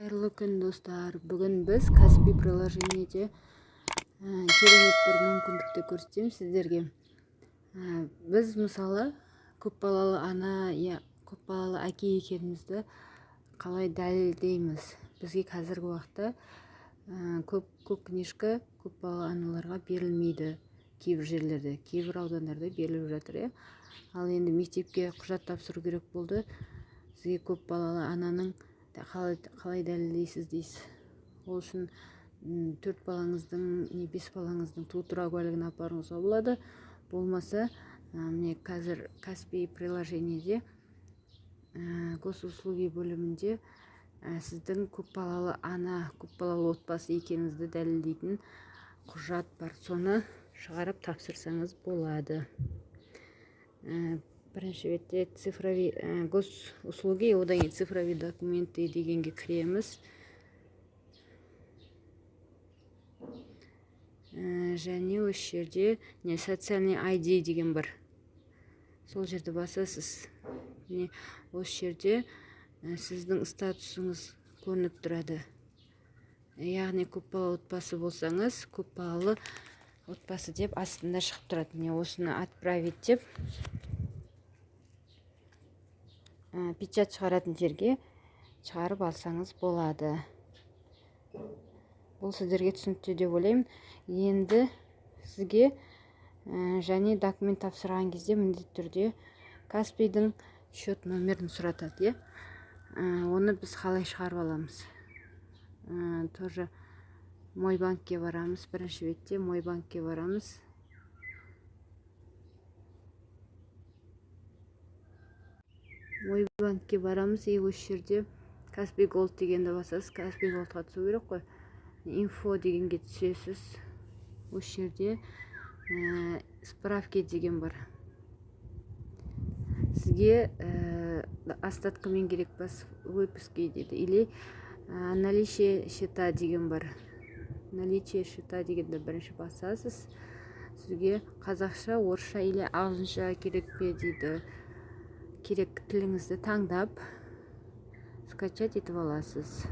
Қайырлы күн достар. Бүгін біз Каспи приложениеде керемет бір мүмкіндікті көрсетеміз сіздерге. Біз мысалы көпбалалы ана көпбалалы әке екенімізді қалай дәлелдейміз? Бізге қазіргі уақытта көк книжка көпбалалы аналарға берілмейді. Кейбір жерлерде, кейбір аудандарда беріліп жатыр. Ал енді мектепке құжат тапсыру керек болды. Сізге көпбалалы ананың қалай дәлелдейсіз дейсіз. Ол үшін 4 балаңыздың, 5 балаңыздың туу-тура куәлігін апаруыңызға болады. Болмаса, міне қазір Каспи приложениеде госуслуги бөлімінде сіздің көпбалалы ана, көпбалалы отбасы екеніңізді дәлелдейтін құжат бар. Соны шығарып тапсырсаңыз болады. Бірінші бетте цифровой госуслуги, одан кейін цифровой документы дегенге кіреміз. Және осы жерде социальный ID деген бар. Сол жерді басасыз. Осы жерде сіздің статусыңыз көрініп тұрады. Яғни көпбалалы отбасы болсаңыз, көпбалалы отбасы деп астында шығып тұрады. Осыны отправить деп печать шығаратын жерге шығарып алсаңыз болады. Бұл сіздерге түсінікті деп ойлаймын. Енді сізге және документ тапсырған кезде міндетті түрде Каспидің счет номерін сұратады. Оны біз қалай шығарып аламыз? Тоже Мой банкке барамыз. Бірінші бетте Мой банкке барамыз. Мой банкке барамыз. Осы жерде Каспи Голд дегенді басасыз. Каспи Голдқа түсу керек қой. Инфо дегенге түсесіз. Осы жерде справки деген бар. Сізге остаткамен керек бас выписки дейді. Или наличие счета деген бар. Наличие счета дегенді бірінші басасыз. Сізге қазақша, орысша или ағылшынша керек пе дейді. Керек тіліңізді таңдап скачать етіп аласыз.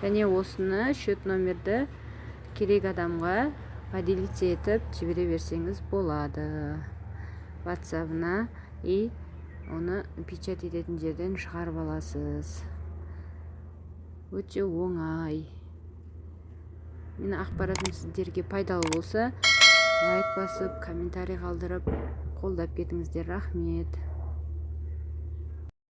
Және осыны счет номерді керек адамға поделиться етіп жібере берсеңіз болады. WhatsApp-на и оны печать ететін жерден шығарып аласыз. Өте оңай. Мен ақпаратым сіздерге пайдалы болса, лайк басып, комментарий қалдырып, қолдап кетіңіздер. Рахмет.